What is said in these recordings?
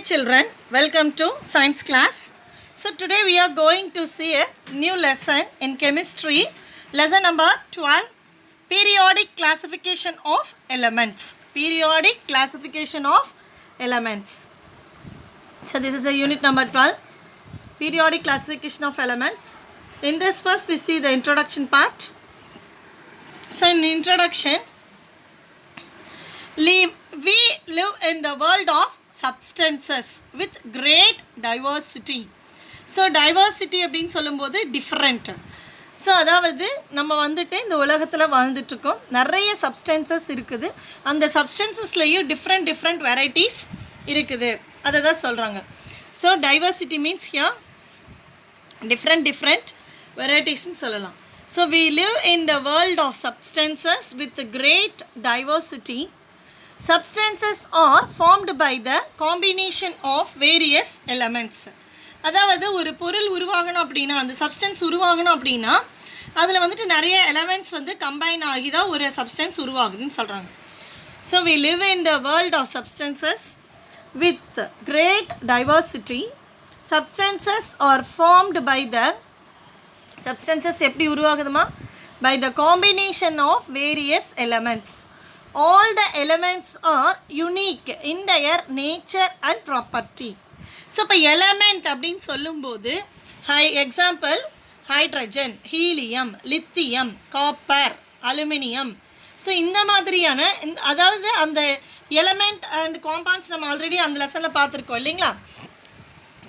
children, welcome to science class. So today we are going to see a new lesson in chemistry, lesson number 12, periodic classification of elements. Periodic classification of elements. So this is the unit number 12, periodic classification of elements. In this first we see the introduction part. So in introduction, we live in the world of substances with great diversity. So diversity அப்படின்னு சொல்லும்போது different. So அதாவது நம்ம வந்துட்டு இந்த உலகத்தில் வாழ்ந்துட்டுருக்கோம், நிறைய substances இருக்குது, அந்த சப்ஸ்டன்சஸ்லேயும் டிஃப்ரெண்ட் வெரைட்டிஸ் இருக்குது, அதை தான் சொல்கிறாங்க. So diversity means here different வெரைட்டிஸ்ன்னு சொல்லலாம். So we live in the world of substances with great diversity. Substances are formed by the combination of various elements. அதாவது ஒரு பொருள் உருவாகணும் அப்படின்னா, அந்த சப்ஸ்டன்ஸ் உருவாகணும் அப்படின்னா அதில் வந்துட்டு நிறைய எலமெண்ட்ஸ் வந்து கம்பைன் ஆகி தான் ஒரு சப்ஸ்டன்ஸ் உருவாகுதுன்னு சொல்கிறாங்க. So we live in the world of substances with great diversity. Substances are formed by the எப்படி உருவாகுதுமா? By the combination of various elements. All the elements are unique in their nature and property. So இப்போ element அப்படின்னு சொல்லும்போது example hydrogen, helium, lithium, copper, aluminium. So இந்த மாதிரியான அதாவது அந்த element and compounds நம்ம already அந்த லெசனில் பார்த்துருக்கோம் இல்லைங்களா,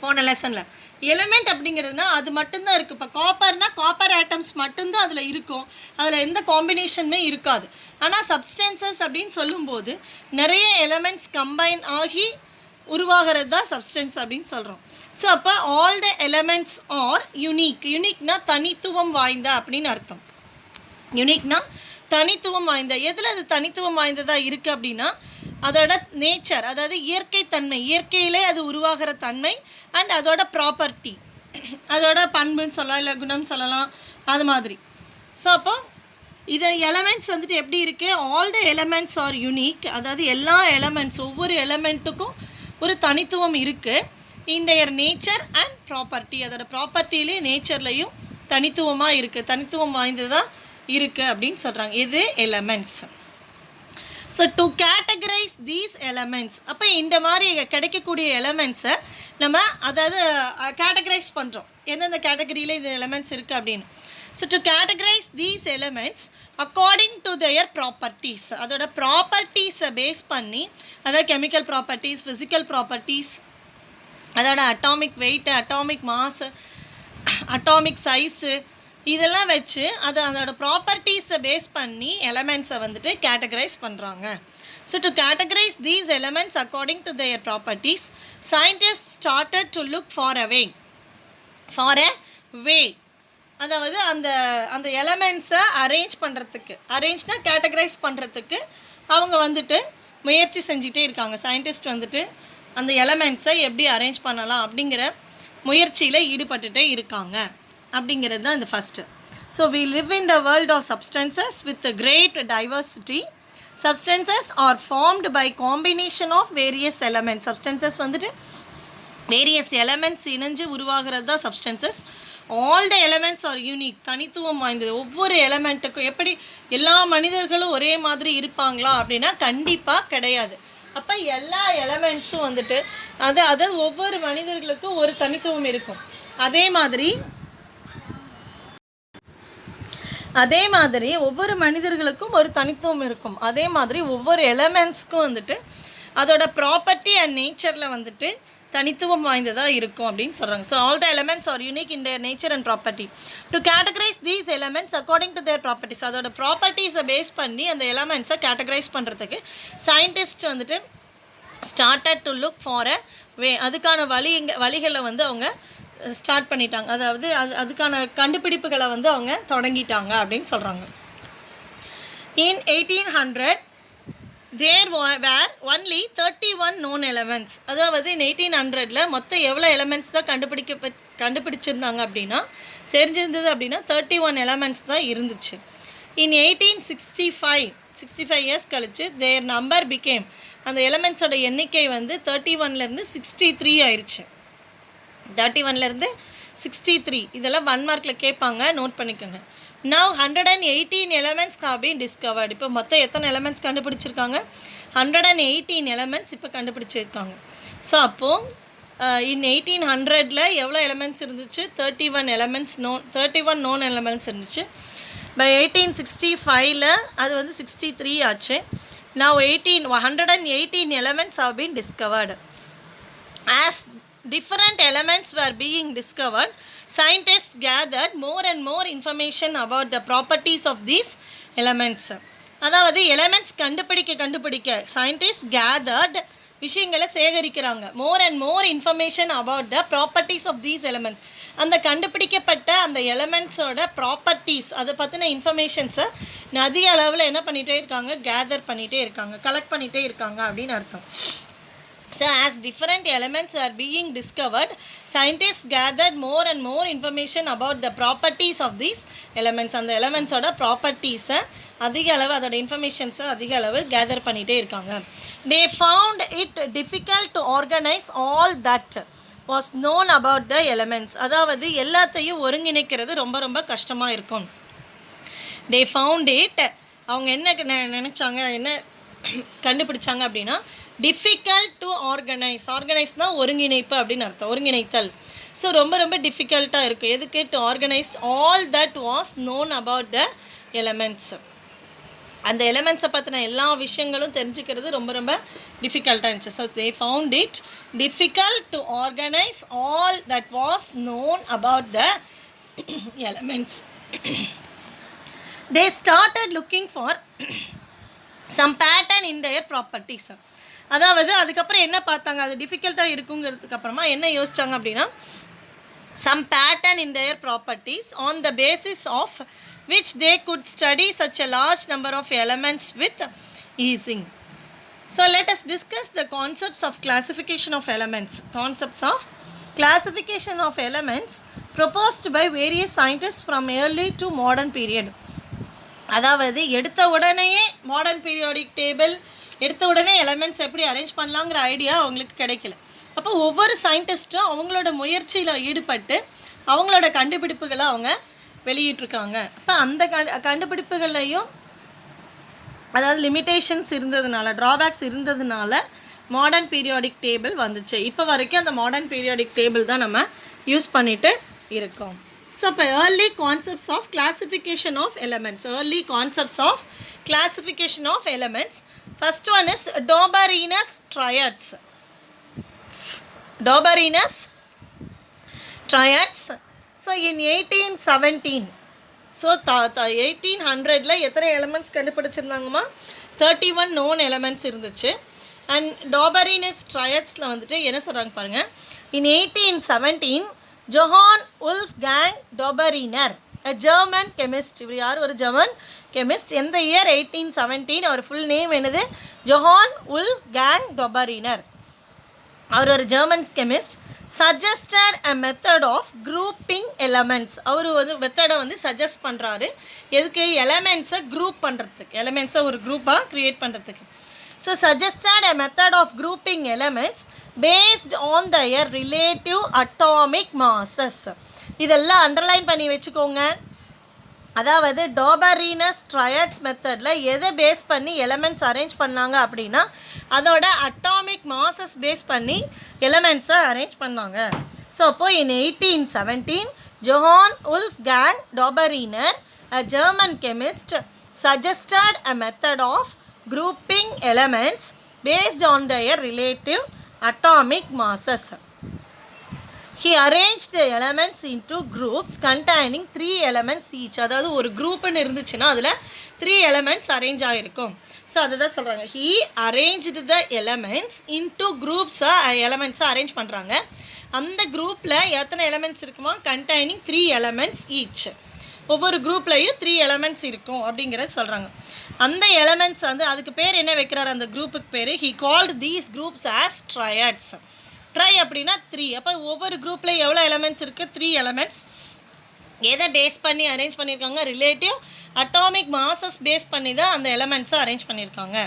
போன லெசனில். எலமெண்ட் அப்படிங்கிறதுனா அது மட்டும்தான் இருக்குது. இப்போ காப்பர்னா காப்பர் ஆட்டம்ஸ் மட்டும்தான் அதில் இருக்கும், அதில் எந்த காம்பினேஷனுமே இருக்காது. ஆனால் சப்ஸ்டன்சஸ் அப்படின்னு சொல்லும்போது நிறைய எலமெண்ட்ஸ் கம்பைன் ஆகி உருவாகிறது தான் சப்ஸ்டன்ஸ் அப்படின்னு சொல்கிறோம். ஸோ அப்போ all the elements are unique. யூனிக்னா தனித்துவம் வாய்ந்த அப்படின்னு அர்த்தம். யூனிக்னா தனித்துவம் வாய்ந்த. எதில் அது தனித்துவம் வாய்ந்ததாக இருக்குது அப்படின்னா அதோட நேச்சர், அதாவது இயற்கை தன்மை, இயற்கையிலே அது உருவாகிற தன்மை, அண்ட் அதோட ப்ராப்பர்ட்டி, அதோட பண்புன்னு சொல்லலாம், இல்லை குணம் சொல்லலாம், அது மாதிரி. ஸோ அப்போ இது எலமெண்ட்ஸ் வந்துட்டு எப்படி இருக்குது? All the elements are unique. அதாவது எல்லா எலமெண்ட்ஸ், ஒவ்வொரு எலமெண்ட்டுக்கும் ஒரு தனித்துவம் இருக்குது. இன் தேர் நேச்சர் அண்ட் ப்ராப்பர்ட்டி, அதோட ப்ராப்பர்ட்டிலேயும் நேச்சர்லேயும் தனித்துவமாக இருக்குது, தனித்துவம் வாய்ந்ததாக இருக்குது அப்படின்னு சொல்கிறாங்க. இது elements. So to categorise these elements, அப்போ இந்த மாதிரி கிடைக்கக்கூடிய எலமெண்ட்ஸை நம்ம அதாவது கேட்டகரைஸ் பண்ணுறோம், எந்தெந்த கேட்டகரியில் இது எலமெண்ட்ஸ் இருக்குது அப்படின்னு. So to categorise these elements according to their properties, அதோட ப்ராப்பர்ட்டிஸை பேஸ் பண்ணி, அதாவது கெமிக்கல் ப்ராப்பர்ட்டிஸ், ஃபிசிக்கல் ப்ராப்பர்ட்டிஸ், அதோட atomic weight, atomic mass, atomic size, இதெல்லாம் வச்சு அதோட ப்ராப்பர்ட்டிஸை பேஸ் பண்ணி எலமெண்ட்ஸை வந்துட்டு கேட்டகரைஸ் பண்ணுறாங்க. So to categorise these elements according to their properties, scientist started to look for a way. அதாவது அந்த எலமெண்ட்ஸை அரேஞ்ச் பண்ணுறதுக்கு, அரேஞ்ச்னா கேட்டகரைஸ் பண்ணுறதுக்கு அவங்க வந்துட்டு முயற்சி செஞ்சுட்டே இருக்காங்க. சயின்டிஸ்ட் வந்துட்டு அந்த எலமெண்ட்ஸை எப்படி அரேஞ்ச் பண்ணலாம் அப்படிங்கிற முயற்சியில் ஈடுபட்டுகிட்டே இருக்காங்க அப்படிங்கிறது தான் இந்த first. So we live in the world of substances with a great diversity. Substances are formed by combination of various elements. Substances வந்துட்டு வேரியஸ் எலமெண்ட்ஸ் இணைஞ்சு உருவாகிறது தான் substances. All the elements are unique, தனித்துவம் வாய்ந்தது. ஒவ்வொரு எலமெண்ட்டுக்கும் எப்படி எல்லா மனிதர்களும் ஒரே மாதிரி இருப்பாங்களா அப்படின்னா கண்டிப்பாக கிடையாது. அப்போ எல்லா எலமெண்ட்ஸும் வந்துட்டு அதாவது ஒவ்வொரு மனிதர்களுக்கும் ஒரு தனித்துவம் இருக்கும். அதே மாதிரி ஒவ்வொரு மனிதர்களுக்கும் ஒரு தனித்துவம் இருக்கும். அதே மாதிரி ஒவ்வொரு எலமெண்ட்ஸ்க்கும் வந்துட்டு அதோட ப்ராப்பர்ட்டி அண்ட் நேச்சரில் வந்துட்டு தனித்துவம் வாய்ந்ததாக இருக்கும் அப்படின்னு சொல்கிறாங்க. So all the elements are unique in their nature and property. To categorise these elements according to their properties, அதோட ப்ராப்பர்ட்டிஸை பேஸ் பண்ணி அந்த எலமெண்ட்ஸை கேட்டகரைஸ் பண்ணுறதுக்கு சயின்டிஸ்ட் வந்துட்டு started to look for a way. அதுக்கான வழிகளை வந்து அவங்க ஸ்டார்ட் பண்ணிட்டாங்க, அதாவது அதுக்கான கண்டுபிடிப்புகளை வந்து அவங்க தொடங்கிட்டாங்க அப்படின்னு சொல்கிறாங்க. இன் 1800 there were only 31 known elements. அதாவது in 1800 மொத்தம் எவ்வளோ எலமெண்ட்ஸ் தான் கண்டுபிடிச்சிருந்தாங்க அப்படின்னா, தெரிஞ்சிருந்தது அப்படின்னா 31 எலமெண்ட்ஸ் தான் இருந்துச்சு. In 1865 65 years கழிச்சு their number became அந்த எலமெண்ட்ஸோட எண்ணிக்கை வந்து 31லேருந்து 63 ஆயிடுச்சு. 31லேருந்து 63 இதெல்லாம் 1 மார்க்கில் கேட்பாங்க, நோட் பண்ணிக்கோங்க. Now 118 elements have been discovered. இப்போ மொத்தம் எத்தனை எலமெண்ட்ஸ் கண்டுபிடிச்சிருக்காங்க? 118 எலமெண்ட்ஸ் இப்போ கண்டுபிடிச்சிருக்காங்க. ஸோ அப்போது இன் 1800ல் எவ்வளோ எலமெண்ட்ஸ் இருந்துச்சு? 31 known எலமெண்ட்ஸ் இருந்துச்சு. பை 1865ல் அது வந்து 63 ஆச்சு. Now 118 elements have been discovered. As different elements were being discovered, scientists gathered more and more information about the properties of these elements. அதாவது எலமெண்ட்ஸ் கண்டுபிடிக்க சயின்டிஸ்ட் கேதர்ட் விஷயங்களை சேகரிக்கிறாங்க. More and more information about the properties of these elements. அந்த கண்டுபிடிக்கப்பட்ட அந்த எலமெண்ட்ஸோட properties அதை பற்றின இன்ஃபர்மேஷன்ஸை அதிக அளவில் என்ன பண்ணிகிட்டே இருக்காங்க? கேதர் பண்ணிகிட்டே இருக்காங்க, கலெக்ட் பண்ணிகிட்டே இருக்காங்க அப்படின்னு அர்த்தம். So as different elements are being discovered, scientists gathered more and more information about the properties of these elements. அந்த எலமெண்ட்ஸோட ப்ராப்பர்ட்டிஸை அதிக அளவு, அதோட இன்ஃபர்மேஷன்ஸை அதிக அளவு கேதர் பண்ணிகிட்டே இருக்காங்க. They found it difficult to organize all that was known about the elements. அதாவது எல்லாத்தையும் ஒருங்கிணைக்கிறது ரொம்ப ரொம்ப கஷ்டமாக இருக்கும். They found it, அவங்க என்ன நினச்சாங்க, என்ன கண்டுபிடிச்சாங்க அப்படின்னா, டிஃபிகல்ட் டு ஆர்கனைஸ்னால் ஒருங்கிணைப்பு அப்படின்னு அர்த்தம், ஒருங்கிணைத்தல். ஸோ ரொம்ப ரொம்ப டிஃபிகல்ட்டாக இருக்குது. எதுக்கு? To organise all that was known about the elements. அந்த எலமெண்ட்ஸை பற்றின எல்லா விஷயங்களும் தெரிஞ்சுக்கிறது ரொம்ப ரொம்ப டிஃபிகல்ட்டாக இருந்துச்சு. So they found it difficult to organise all that was known about the elements. They started looking for some pattern in their properties. அதாவது அதுக்கப்புறம் என்ன பார்த்தாங்க? அது டிஃபிகல்ட்டாக இருக்குங்கிறதுக்கு அப்புறமா என்ன யோசிச்சாங்க அப்படின்னா, some pattern in their properties on the basis of which they could study such a large number of elements with ease. So let us discuss the concepts of classification of elements. Concepts of classification of elements proposed by various scientists from early to modern period. அதாவது எடுத்த உடனேயே modern periodic table, எடுத்த உடனே elements எப்படி arrange பண்ணலாங்கிற idea அவங்களுக்கு கிடைக்கல. அப்போ ஒவ்வொரு சயின்டிஸ்ட்டும் அவங்களோட முயற்சியில் ஈடுபட்டு அவங்களோட கண்டுபிடிப்புகளை அவங்க வெளியிட்ருக்காங்க. அப்போ அந்த கண்டுபிடிப்புகளையும், அதாவது லிமிட்டேஷன்ஸ் இருந்ததுனால, ட்ராபேக்ஸ் இருந்ததுனால மாடர்ன் பீரியாடிக் டேபிள் வந்துச்சு. இப்போ வரைக்கும் அந்த மாடர்ன் பீரியாடிக் டேபிள் தான் நம்ம யூஸ் பண்ணிட்டு இருக்கோம். So, early concepts of classification of elements. Early concepts of classification of elements. First one is Doberanus triads. Doberanus triads. So, in 1817. So, 1800ல எத்தனை எலமெண்ட்ஸ் கண்டுபிடிச்சிருந்தாங்கம்மா? 31 known elements இருந்துச்சு. அண்ட் Doberanus triadsல வந்துட்டு என்ன சொல்கிறாங்க பாருங்கள். In 1817 Johann Wolfgang Dobereiner, a German chemist. இவர் யார்? ஒரு German chemist. எந்த இயர்? 1817. அவர் ஃபுல் நேம் என்னது? Johann Wolfgang Dobereiner. அவர் ஒரு German chemist. Suggested a method of grouping elements. அவர் ஒரு மெத்தடை வந்து சஜஸ்ட் பண்ணுறாரு. எதுக்கு? எலமெண்ட்ஸை குரூப் பண்ணுறதுக்கு, எலமெண்ட்ஸை ஒரு குரூப்பாக க்ரியேட் பண்ணுறதுக்கு. So suggested a method of grouping elements based on their relative atomic masses. இதெல்லாம் அண்டர்லைன் பண்ணி வச்சுக்கோங்க. அதாவது Doberanus triads மெத்தடில் எதை பேஸ் பண்ணி எலமெண்ட்ஸ் அரேஞ்ச் பண்ணாங்க அப்படின்னா, அதோட அட்டாமிக் மாசஸ் பேஸ் பண்ணி எலமெண்ட்ஸை அரேஞ்ச் பண்ணாங்க. ஸோ அப்போது in 1817 Johann Wolfgang Dobereiner, a German chemist, suggested a method of grouping elements based on their relative atomic masses. He arranged the elements into groups containing 3 elements each. அதாவது ஒரு குரூப்னு இருந்துச்சுன்னா அதில் 3 elements arrange ஆகிருக்கும். So அதுதான் சொல்கிறாங்க. He arranged the elements into groups. எலமெண்ட்ஸை arrange பண்ணுறாங்க. அந்த குரூப்பில் எத்தனை எலமெண்ட்ஸ் இருக்குமா? containing 3 elements each. ஒவ்வொரு குரூப்லையும் 3 எலமெண்ட்ஸ் இருக்கும் அப்படிங்கிறத சொல்கிறாங்க. அந்த எலமெண்ட்ஸ் வந்து அதுக்கு பேர் என்ன வைக்கிறார்? அந்த குரூப்புக்கு பேர் he called these groups as triads. Try அப்படின்னா 3. அப்போ ஒவ்வொரு குரூப்பில் எவ்வளோ எலமெண்ட்ஸ் இருக்குது? 3 எலமெண்ட்ஸ். எதை பேஸ் பண்ணி அரேஞ்ச் பண்ணியிருக்காங்க? ரிலேட்டிவ் அட்டாமிக் மாசஸ் பேஸ் பண்ணி தான் அந்த எலமெண்ட்ஸை அரேஞ்ச் பண்ணியிருக்காங்க.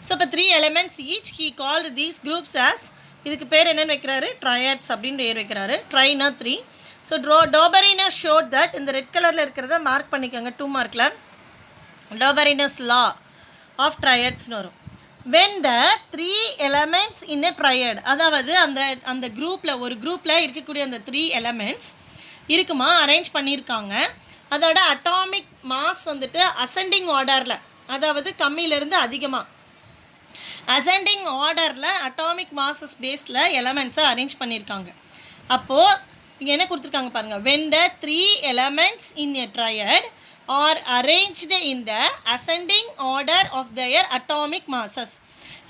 ஸோ இப்போ 3 elements each he called these groups as இதுக்கு பேர் என்னென்னு வைக்கிறாரு triads அப்படின்னு பேர் வைக்கிறாரு. ட்ரைனா 3. ஸோ Dobereiner showed that இந்த ரெட் கலரில் இருக்கிறத மார்க் பண்ணிக்கோங்க 2 மார்க்கில். Dobereiner's law of triadsனு வரும். when the 3 elements in a triad, அதாவது அந்த குரூப்பில் ஒரு குரூப்பில் இருக்கக்கூடிய அந்த 3 elements இருக்குமா அரேஞ்ச் பண்ணியிருக்காங்க. அதோட அட்டாமிக் மாஸ் வந்துட்டு அசெண்டிங் ஆர்டரில், அதாவது கம்மியிலேருந்து அதிகமாக அசெண்டிங் ஆர்டரில் அட்டாமிக் மாஸஸ் பேஸில் எலமெண்ட்ஸை அரேஞ்ச் பண்ணியிருக்காங்க. அப்போது இங்கே என்ன கொடுத்துருக்காங்க பாருங்கள். when the 3 elements in a triad are arranged in the ascending order of their atomic masses.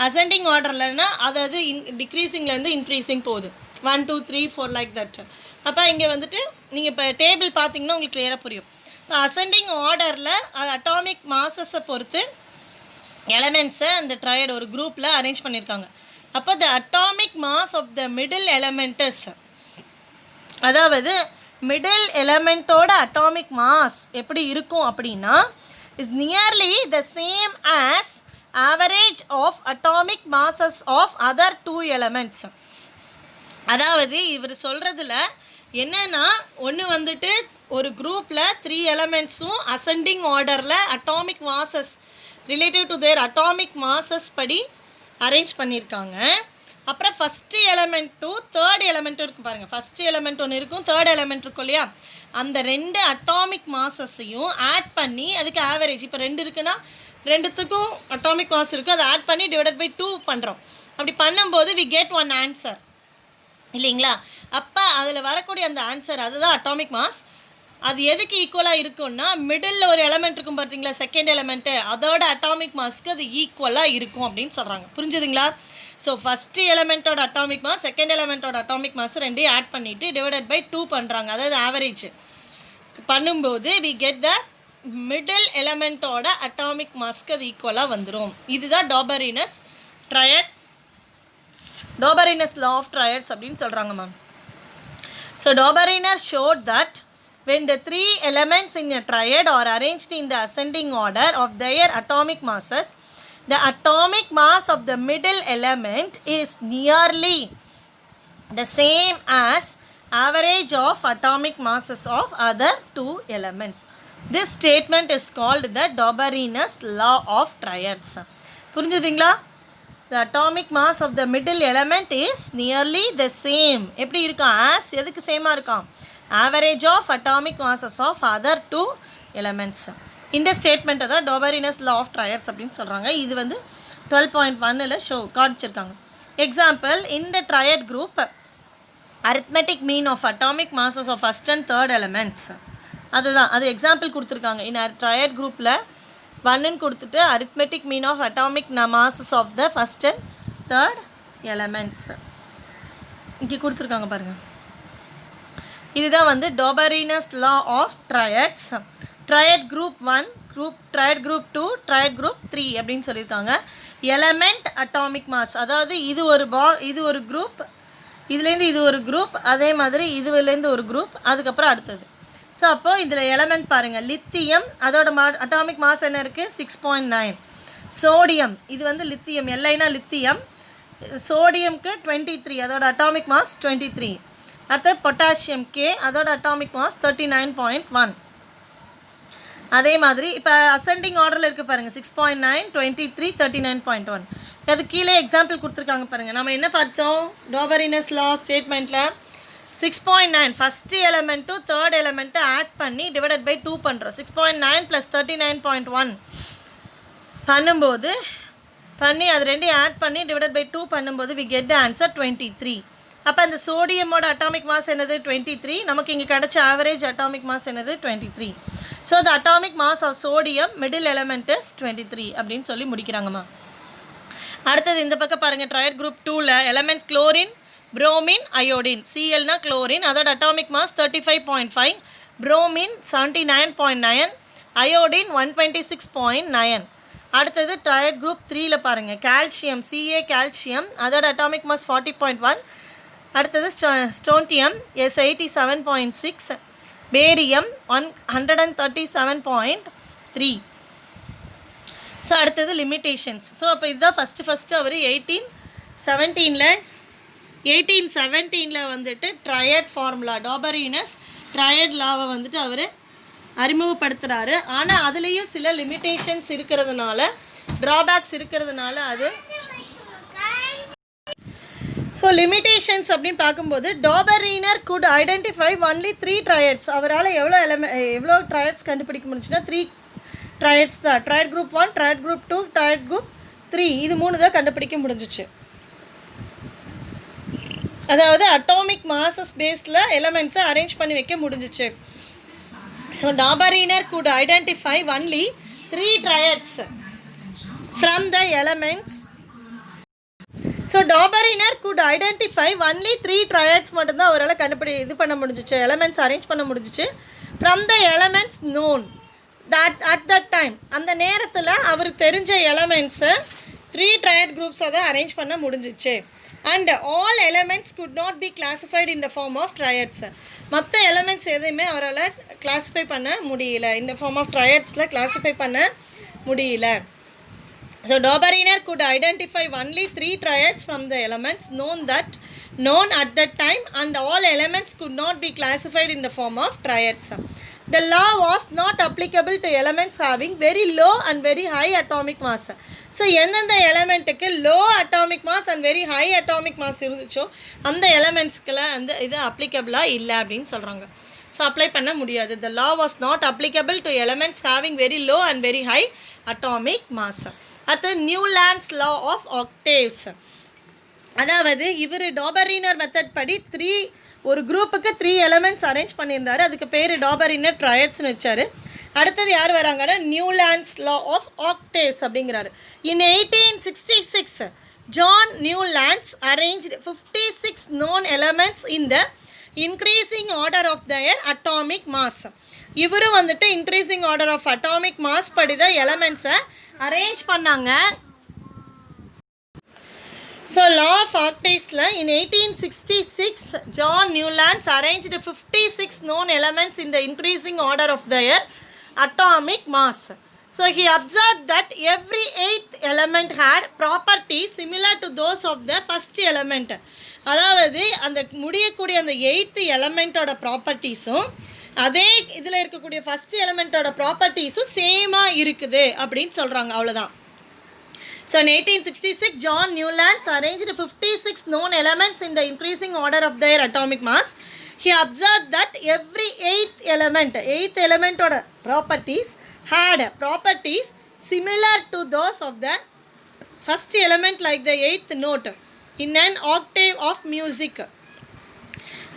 Ascending ஆர்டர்லன்னா அதாவது டிக்ரீஸிங்லேருந்து இன்க்ரீஸிங் போகுது. 1 2 3 4 லைக் தட். அப்போ இங்கே வந்துட்டு நீங்கள் இப்போ டேபிள் பார்த்தீங்கன்னா உங்களுக்கு கிளியராக புரியும். இப்போ அசெண்டிங் ஆர்டரில் அட்டாமிக் மாஸஸை பொறுத்து எலமெண்ட்ஸை அந்த ட்ரையட் ஒரு குரூப்பில் அரேஞ்ச் பண்ணியிருக்காங்க. அப்போ the atomic mass of the middle elements, அதாவது மிடில் எலமெண்ட்டோட அட்டாமிக் மாஸ் எப்படி இருக்கும் அப்படின்னா is nearly the same as average of atomic masses of other 2 elements. அதாவது இவர் சொல்கிறதுல என்னென்னா ஒன்று வந்துட்டு ஒரு குரூப்பில் 3 elements-ம் அசெண்டிங் ஆர்டரில் atomic masses relative to their atomic masses படி அரேஞ்ச் பண்ணியிருக்காங்க. அப்புறம் ஃபஸ்ட்டு எலமெண்ட் டு தேர்ட் எலமெண்ட்டும் இருக்கும் பாருங்கள். ஃபஸ்ட்டு எலமெண்ட் ஒன்று இருக்கும், தேர்ட் எலமெண்ட் இருக்கும் இல்லையா, அந்த 2 அட்டாமிக் மாசஸையும் ஆட் பண்ணி அதுக்கு ஆவரேஜ், இப்போ 2 இருக்குன்னா 2த்துக்கும் அட்டாமிக் மாஸ் இருக்குது, அதை ஆட் பண்ணி டிவைடட் பை 2 பண்ணுறோம். அப்படி பண்ணும்போது வி கெட் 1 ஆன்சர் இல்லைங்களா. அப்போ அதில் வரக்கூடிய அந்த ஆன்சர் அதுதான் அட்டாமிக் மாஸ். அது எதுக்கு ஈக்குவலாக இருக்கும்னா மிடில் ஒரு எலமெண்ட் இருக்கும் பார்த்தீங்களா, செகண்ட் எலமெண்ட்டு, அதோட அட்டாமிக் மாஸ்க்கு அது ஈக்குவலாக இருக்கும் அப்படின்னு சொல்கிறாங்க. புரிஞ்சுதுங்களா? ஸோ ஃபஸ்ட்டு எலமெண்ட்டோட அட்டாமிக் மாஸ், செகண்ட் எலமெண்ட்டோட அட்டாமிக் மாஸ் ரெண்டையும் ஆட் பண்ணிவிட்டு டிவைடட் பை 2 பண்ணுறாங்க. அதாவது ஆவரேஜ் பண்ணும்போது வி கெட் த மிடில் எலமெண்ட்டோட அட்டாமிக் மாஸ்க்கு அது ஈக்குவலாக வந்துடும். இதுதான் Dobereiner's triad, Dobereiner's law of triads அப்படின்னு சொல்கிறாங்க ma'am. So Dobereiner showed that when the 3 elements in a triad are arranged in the ascending order of their atomic masses, the atomic mass of the middle element is nearly the same as average of atomic masses of other 2 elements. This statement is called the Dobereiner's law of triads. புரிஞ்சுதுங்களா? The atomic mass of the middle element is nearly the same. எப்படி இருக்கான்? as எதுக்கு சேமாக இருக்கான்? average of atomic masses of other 2 elements. இந்த ஸ்டேட்மெண்ட்டை தான் Dobereiner's law of triads அப்படின்னு சொல்கிறாங்க. இது வந்து 12.1 காமிச்சிருக்காங்க. Example, in the triad group arithmetic mean of atomic masses of first and third elements. அதுதான் அது எக்ஸாம்பிள் கொடுத்துருக்காங்க. in a triad குரூப்பில் 1ன்னு கொடுத்துட்டு arithmetic mean of atomic masses of the first and third elements இங்கே கொடுத்துருக்காங்க பாருங்கள். இதுதான் வந்து Dobereiner's law of triads. triad group 1, triad group 2, triad group 3 அப்படின்னு சொல்லியிருக்காங்க. எலமெண்ட் அட்டாமிக் மாஸ், அதாவது இது ஒரு குரூப், இதுலேருந்து இது ஒரு குரூப், அதே மாதிரி இதுலேருந்து ஒரு குரூப், அதுக்கப்புறம் அடுத்தது. ஸோ அப்போது இதில் எலமெண்ட் பாருங்கள். லித்தியம் அதோட அட்டாமிக் மாஸ் என்ன இருக்குது? 6.9. சோடியம் இது வந்து லித்தியம், எல்லைனா லித்தியம், சோடியம்க்கு 23, அதோட அட்டாமிக் மாஸ் 23. அடுத்து பொட்டாசியம் கே, அதோட அட்டாமிக் மாஸ் 39.1. அதே மாதிரி இப்போ அசெண்டிங் ஆர்டரில் இருக்குது பாருங்கள். 6.9, 23, 39.1. அது கீழே எக்ஸாம்பிள் கொடுத்துருக்காங்க பாருங்கள். நம்ம என்ன பார்த்தோம் Dobereiner's law ஸ்டேட்மெண்ட்டில்? 6.9 ஃபஸ்ட்டு எலமெண்ட்டும் தேர்ட் எலமெண்ட்டை ஆட் பண்ணி டிவைடட் பை 2 பண்ணுறோம். 6.9 + 39.1 பண்ணும்போது அது ரெண்டையும் ஆட் பண்ணி டிவைடட் பை 2 பண்ணும்போது வி கெட் த ஆன்சர் 23. அப்போ அந்த சோடியமோட அட்டாமிக் மாஸ் என்னது? 23. நமக்கு இங்கே கிடச்ச ஆவரேஜ் அட்டாமிக் மாஸ் என்னது? 23. So the atomic mass of sodium middle element is 23 அப்படின்னு சொல்லி முடிக்கிறாங்கம்மா. அடுத்தது இந்த பக்கம் பாருங்கள். ட்ரையட் குரூப் 2ல் element chlorine, bromine, iodine. சிஎல்னா chlorine, அதோட அட்டாமிக் மாஸ் 35.5, புரோமின் 79.9, அயோடின் 126.9. அடுத்தது ட்ரையட் குரூப் 3ல் பாருங்கள். கால்சியம், சிஏ கால்சியம், அதோட அட்டாமிக் மாஸ் 40.1. அடுத்தது ஸ்டோன்டியம் S87.6, பேரியம் 137.3. ஸோ அடுத்தது லிமிட்டேஷன்ஸ். ஸோ அப்போ இதுதான் ஃபஸ்ட்டு அவர் 1817 வந்துட்டு ட்ரையட் ஃபார்முலா, டாபரினஸ் ட்ரையட் லாவை வந்துட்டு அவர் அறிமுகப்படுத்துகிறாரு. ஆனால் அதுலேயும் சில லிமிட்டேஷன்ஸ் இருக்கிறதுனால, ட்ராபேக்ஸ் இருக்கிறதுனால அது. ஸோ லிமிட்டேஷன்ஸ் அப்படின்னு பார்க்கும்போது டாபரினர் குட் ஐடென்டிஃபை ஒன்லி 3 ட்ரையட்ஸ். அவரால் எவ்வளோ ட்ரையட்ஸ் கண்டுபிடிக்க முடிஞ்சுன்னா 3 ட்ரையட்ஸ் தான். Triad group 1, triad group 2, triad group 3, இது 3 தான் கண்டுபிடிக்க முடிஞ்சிச்சு. அதாவது அட்டாமிக் மாசஸ் பேஸில் எலமெண்ட்ஸை அரேஞ்ச் பண்ணி வைக்க முடிஞ்சிச்சு. So Dobereiner could identify only 3 triads from the elements. So Dobereiner could identify only 3 triads மட்டும்தான் அவரால் இது பண்ண முடிஞ்சிச்சு, எலமெண்ட்ஸ் அரேஞ்ச் பண்ண முடிஞ்சிச்சு. From the elements known that at that time, அந்த நேரத்தில் அவருக்கு தெரிஞ்ச எலமெண்ட்ஸை 3 ட்ரையட் குரூப்ஸாக தான் அரேஞ்ச் பண்ண முடிஞ்சிச்சு. And all elements could not be classified in the form of triads. மற்ற எலமெண்ட்ஸ் எதுவுமே அவரால் கிளாஸிஃபை பண்ண முடியல, இந்த ஃபார்ம் ஆஃப் ட்ரையட்ஸில் கிளாஸிஃபை பண்ண முடியல. So டாபரினர் could identify only 3 triads from the elements known at that time, and all elements could not be classified in the form of triads. The law was not applicable to elements having very low and very high atomic mass. So எந்தெந்த எலமெண்ட்டுக்கு low atomic mass and very high atomic mass இருந்துச்சோ அந்த எலமெண்ட்ஸ்க்கெல்லாம் வந்து இது அப்ளிகபிளாக இல்லை அப்படின்னு சொல்கிறாங்க. So apply பண்ண முடியாது. The law was not applicable to elements having very low and very high atomic mass. அடுத்தது நியூலாண்ட்ஸ் லா ஆஃப் ஆக்டேவ்ஸ். அதாவது இவர் டாபரினர் மெத்தட் படி ஒரு குரூப்புக்கு 3 எலமெண்ட்ஸ் அரேஞ்ச் பண்ணியிருந்தார். அதுக்கு பேர் டாபரினர் ட்ரையட்ஸ்னு வச்சார். அடுத்தது யார் வராங்கன்னா நியூலாண்ட்ஸ் லா ஆஃப் ஆக்டேவ்ஸ் அப்படிங்கிறாரு. இன் 1866 John Newlands arranged 56 known elements in the increasing order of their atomic mass. இவரும் வந்துட்டு increasing order of atomic mass படி தான் எலமெண்ட்ஸை அரேஞ்ச் பண்ணாங்க. ஸோ லா ஆஃப் ஆக்டேவ்ஸில் in 1866 John Newlands arranged 56 known elements in the increasing order of their atomic mass. So he observed that every 8th element had properties similar to those of the first element. அதாவது அந்த முடியக்கூடிய அந்த 8th எலமெண்ட்டோட ப்ராப்பர்ட்டிஸும் அதே இதில் இருக்கக்கூடிய first எலமெண்ட்டோட ப்ராப்பர்ட்டிஸும் சேமாக இருக்குது அப்படின்னு சொல்கிறாங்க. அவ்வளோதான். So in 1866 John Newlands arranged 56 known elements in the increasing order of their atomic mass. He observed that every 8th elementோட properties had properties similar to those of the first element, like the 8th note in an octave of music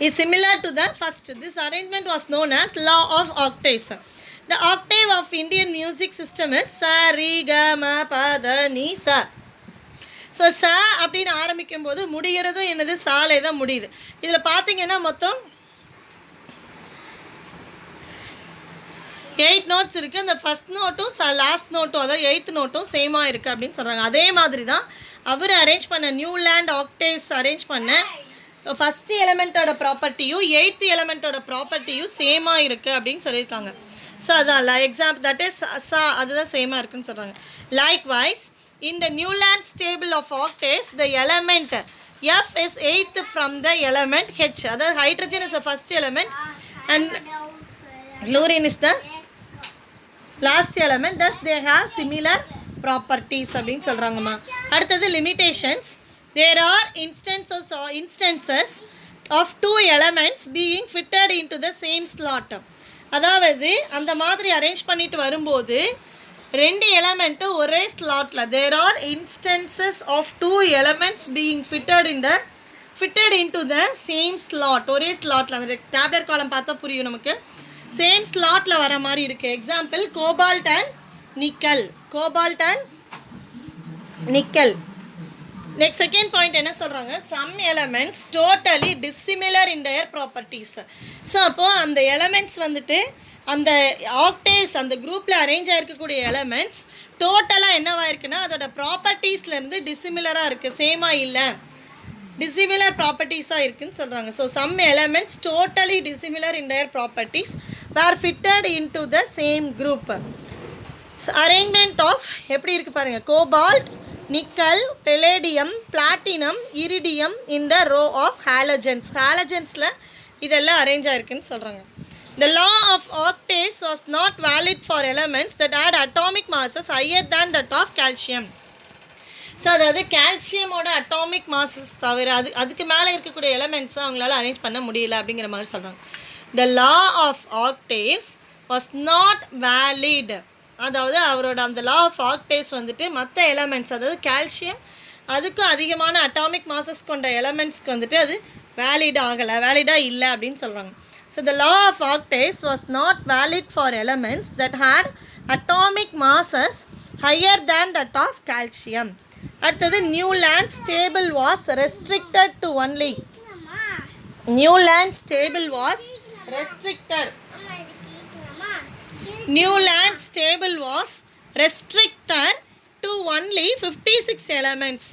is similar to the first. This arrangement was known as law of octaves. The octave of Indian music system is sa re ga ma pa da ni sa. So ச அப்படின்னு ஆரம்பிக்கும் போது முடிகிறதும் என்னது சாலை தான் முடியுது. இதில் பார்த்தீங்கன்னா மொத்தம் 8 நோட்ஸ் இருக்குது. அந்த ஃபஸ்ட் நோட்டும் லாஸ்ட் நோட்டும், அதாவது 8th நோட்டும் சேமாக இருக்குது அப்படின்னு சொல்கிறாங்க. அதே மாதிரி தான் அவர் அரேஞ்ச் பண்ண நியூலாண்ட் ஆக்டேவ்ஸ் அரேஞ்ச் பண்ண ஃபஸ்ட்டு எலமெண்ட்டோட ப்ராப்பர்ட்டியும் 8th எலமெண்ட்டோட ப்ராப்பர்ட்டியும் சேமாக இருக்குது அப்படின்னு சொல்லியிருக்காங்க. ஸோ அதான் எக்ஸாம்பிள் தட் இஸ் சா, அதுதான் சேமாக இருக்குன்னு சொல்கிறாங்க. Likewise in the Newlands table of octaves, the element F is 8th from the element H. That hydrogen is the first element and fluorine is the last element. Thus they have similar properties அப்படின்னு சொல்கிறாங்கம்மா. அடுத்தது limitations. There are instances of 2 elements being fitted into the same slot. அதாவது அந்த மாதிரி arrange பண்ணிட்டு வரும்போது 2 element ஒரே ஸ்லாட்டில், there are instances of 2 elements being fitted into the same slot. ஒரே ஸ்லாட்டில், அந்த டேப்லெட் காலம் பார்த்தா புரியும் நமக்கு. சேம் ஸ்லாட்டில் வர மாதிரி இருக்குது. Example cobalt and nickel. Next second point என்ன சொல்கிறாங்க, some elements totally dissimilar in their properties. So அப்போது அந்த எலமெண்ட்ஸ் வந்துட்டு அந்த ஆக்டேவ்ஸ் அந்த குரூப்பில் அரேஞ்ச் ஆகிருக்கக்கூடிய எலமெண்ட்ஸ் டோட்டலாக என்னவாக இருக்குன்னா அதோட ப்ராப்பர்ட்டிஸ்லேருந்து டிசிமிலராக இருக்குது, சேமாக இல்லை, டிசிமிலர் ப்ராப்பர்ட்டிஸாக இருக்குதுன்னு சொல்கிறாங்க. So some elements totally dissimilar in their properties were fitted in to the same group. So arrangement of எப்படி இருக்குது பாருங்கள். Cobalt, nickel, palladium, platinum, iridium இந்த ரோ ஆஃப் ஹாலஜன்ஸ். ஹாலஜன்ஸில் இதெல்லாம் அரேஞ்ச் ஆகிருக்குன்னு சொல்கிறாங்க. The law of octaves was not valid for elements that had atomic masses higher than that of calcium. So அதாவது கால்சியமோட atomic masses தவிர அதுக்கு மேலே இருக்கக்கூடிய எலமெண்ட்ஸை அவங்களால அரேஞ்ச் பண்ண முடியல அப்படிங்கிற மாதிரி சொல்கிறாங்க. The law of octaves was not valid. அதாவது அவரோட அந்த லா ஆஃப் ஆக்டேவ்ஸ் வந்துட்டு மற்ற எலமெண்ட்ஸ், அதாவது கால்சியம் அதுக்கும் அதிகமான அட்டாமிக் மாசஸ் கொண்ட எலமெண்ட்ஸ்க்கு வந்துட்டு அது வேலிடாக இல்லை அப்படின்னு சொல்கிறாங்க. So the law of octaves was not valid for elements that had atomic masses higher than that of calcium. அடுத்தது Newland's table was restricted to only. Newland's table was restricted. Newland's table was restricted to only 56 elements.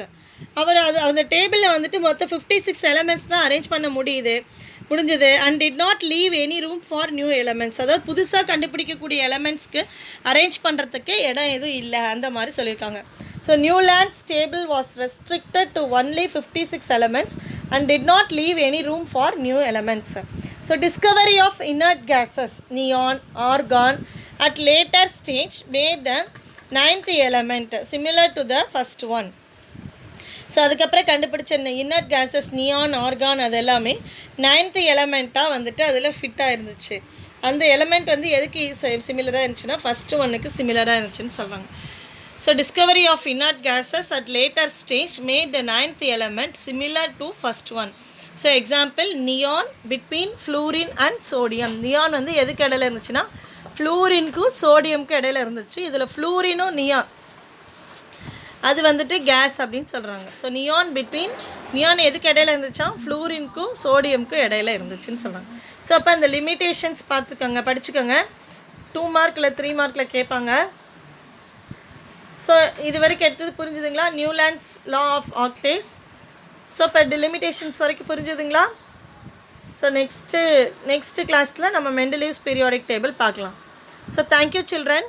அவர் அந்த டேபிளில் வந்துட்டு மொத்தம் 56 elements தான் arrange பண்ண முடிஞ்சது and did not leave any room for new elements. அதாவது புதுசாக கண்டுபிடிக்கக்கூடிய எலமெண்ட்ஸ்க்கு அரேஞ்ச் பண்ணுறதுக்கு இடம் எதுவும் இல்லை அந்த மாதிரி சொல்லியிருக்காங்க. So Newlands table was restricted to only 56 elements and did not leave any room for new elements. So discovery of inert gases, neon, argon at later stage made the 9th element similar to the first one. So அதுக்கப்புறம் கண்டுபிடிச்ச inert gases neon, argon அது எல்லாமே 9th எலமெண்ட்டாக வந்துட்டு அதில் ஃபிட்டாக இருந்துச்சு. அந்த element வந்து எதுக்கு சிமிலராக இருந்துச்சுன்னா ஃபஸ்ட்டு ஒன்றுக்கு சிமிலராக இருந்துச்சுன்னு சொல்கிறாங்க. So discovery of inert gases at later stage made the 9th element similar to first one. So example neon between fluorine and sodium. Neon வந்து எதுக்கு இடையில இருந்துச்சுன்னா ஃப்ளூரினுக்கும் சோடியமுக்கும் இடையில இருந்துச்சு. இதில் ஃப்ளூரினும் நியான் அது வந்துட்டு கேஸ் அப்படின்னு சொல்கிறாங்க. ஸோ நியான் எதுக்கு இடையில இருந்துச்சா ஃப்ளூரினுக்கும் சோடியமுக்கும் இடையில இருந்துச்சுன்னு சொல்கிறாங்க. ஸோ அப்போ அந்த லிமிட்டேஷன்ஸ் படிச்சுக்கோங்க. 2 மார்க்கில் 3 மார்க்கில் கேட்பாங்க. ஸோ இது வரைக்கும் எடுத்தது புரிஞ்சுதுங்களா? Newlands law of octaves. So இப்போ லிமிட்டேஷன்ஸ் வரைக்கும் புரிஞ்சுதுங்களா? ஸோ நெக்ஸ்ட்டு கிளாஸில் நம்ம மெண்டலீவ்ஸ் பீரியாடிக் டேபிள் பார்க்கலாம். So thank you children.